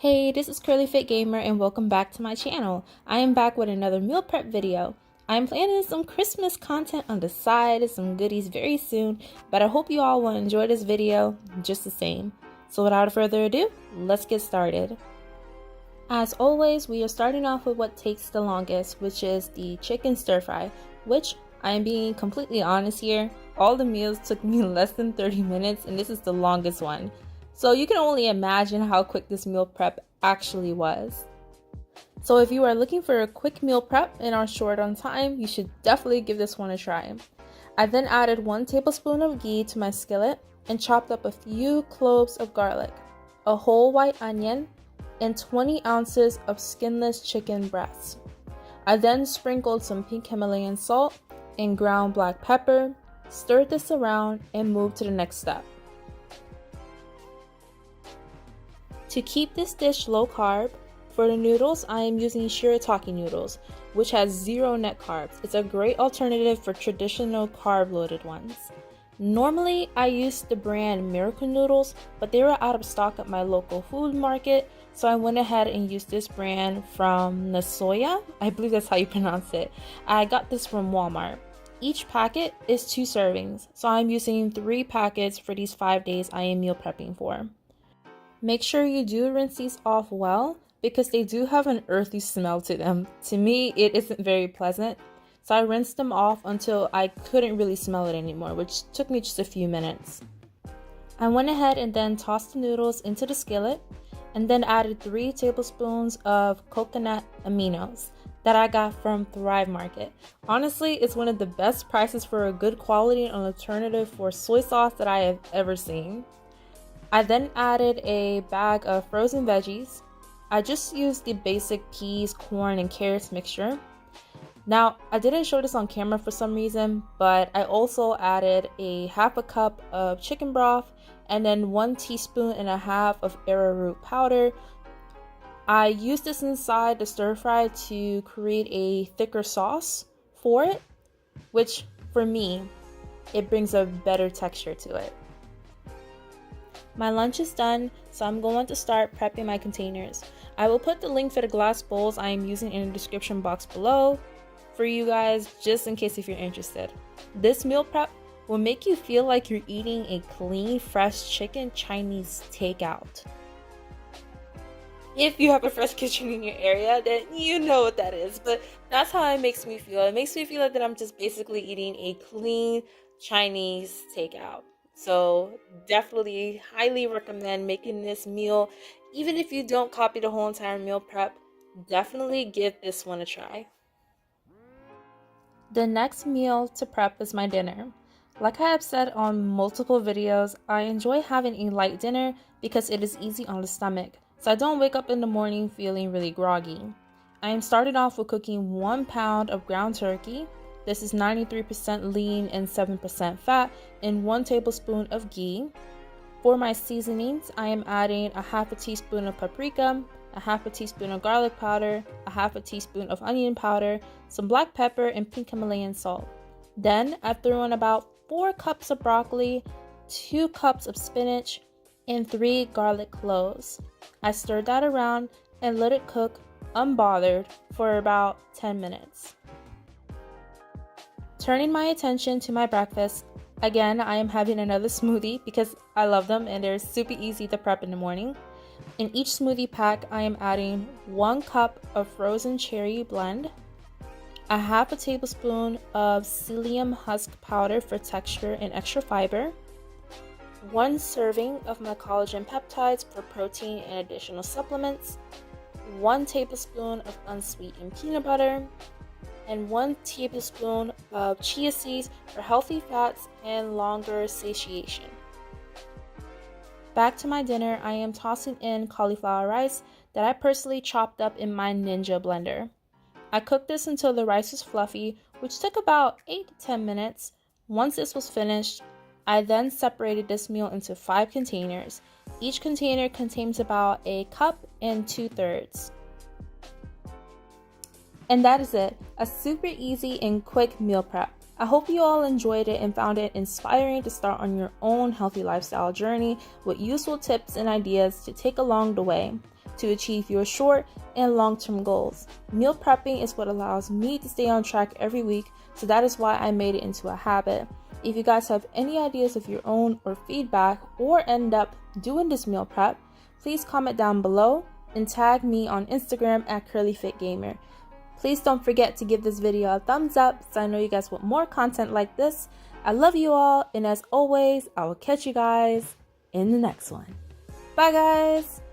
Hey, this is Curly Fit Gamer and welcome back to my channel. I am back with another meal prep video. I'm planning some Christmas content on the side and some goodies very soon, but I hope you all will enjoy this video just the same. So without further ado, let's get started. As always, we are starting off with what takes the longest, which is the chicken stir fry, which I am being completely honest here. All the meals took me less than 30 minutes and this is the longest one. So you can only imagine how quick this meal prep actually was. So if you are looking for a quick meal prep and are short on time, you should definitely give this one a try. I then added 1 tablespoon of ghee to my skillet and chopped up a few cloves of garlic, a whole white onion, and 20 ounces of skinless chicken breasts. I then sprinkled some pink Himalayan salt and ground black pepper, stirred this around, and moved to the next step. To keep this dish low carb, for the noodles I am using shirataki noodles, which has 0 net carbs. It's a great alternative for traditional carb loaded ones. Normally I use the brand Miracle Noodles, but they were out of stock at my local food market, so I went ahead and used this brand from Nasoya. I believe that's how you pronounce it. I got this from Walmart. Each packet is 2 servings, so I'm using 3 packets for these 5 days I am meal prepping for. Make sure you do rinse these off well because they do have an earthy smell to them. To me, it isn't very pleasant. So I rinsed them off until I couldn't really smell it anymore, which took me just a few minutes. I went ahead and then tossed the noodles into the skillet and then added 3 tablespoons of coconut aminos that I got from Thrive Market. Honestly, it's one of the best prices for a good quality alternative for soy sauce that I have ever seen. I then added a bag of frozen veggies. I just used the basic peas, corn, and carrots mixture. Now, I didn't show this on camera for some reason, but I also added a half a cup of chicken broth and then 1.5 teaspoons of arrowroot powder. I used this inside the stir fry to create a thicker sauce for it, which for me, it brings a better texture to it. My lunch is done, so I'm going to start prepping my containers. I will put the link for the glass bowls I am using in the description box below for you guys, just in case if you're interested. This meal prep will make you feel like you're eating a clean, fresh chicken Chinese takeout. If you have a fresh kitchen in your area, then you know what that is, but that's how it makes me feel. It makes me feel like that I'm just basically eating a clean Chinese takeout. So definitely highly recommend making this meal. Even if you don't copy the whole entire meal prep, definitely give this one a try. The next meal to prep is my dinner. Like I have said on multiple videos, I enjoy having a light dinner because it is easy on the stomach, so I don't wake up in the morning feeling really groggy. I am starting off with cooking 1 pound of ground turkey. This is 93% lean and 7% fat and 1 tablespoon of ghee. For my seasonings, I am adding a half a teaspoon of paprika, a half a teaspoon of garlic powder, a half a teaspoon of onion powder, some black pepper, and pink Himalayan salt. Then I threw in about 4 cups of broccoli, 2 cups of spinach, and 3 garlic cloves. I stirred that around and let it cook unbothered for about 10 minutes. Turning my attention to my breakfast, again I am having another smoothie because I love them and they're super easy to prep in the morning. In each smoothie pack I am adding 1 cup of frozen cherry blend, a half a tablespoon of psyllium husk powder for texture and extra fiber, 1 serving of my collagen peptides for protein and additional supplements, 1 tablespoon of unsweetened peanut butter, and 1 tablespoon of chia seeds for healthy fats and longer satiation. Back to my dinner, I am tossing in cauliflower rice that I personally chopped up in my Ninja blender. I cooked this until the rice was fluffy, which took about 8 to 10 minutes. Once this was finished, I then separated this meal into 5 containers. Each container contains about a cup and 2/3. And that is it, a super easy and quick meal prep. I hope you all enjoyed it and found it inspiring to start on your own healthy lifestyle journey with useful tips and ideas to take along the way. to achieve your short and long-term goals. Meal prepping is what allows me to stay on track every week, so that is why I made it into a habit. If you guys have any ideas of your own or feedback or end up doing this meal prep, please comment down below and tag me on Instagram at CurlyFitGamer. Please don't forget to give this video a thumbs up so I know you guys want more content like this. I love you all, and as always, I will catch you guys in the next one. Bye guys!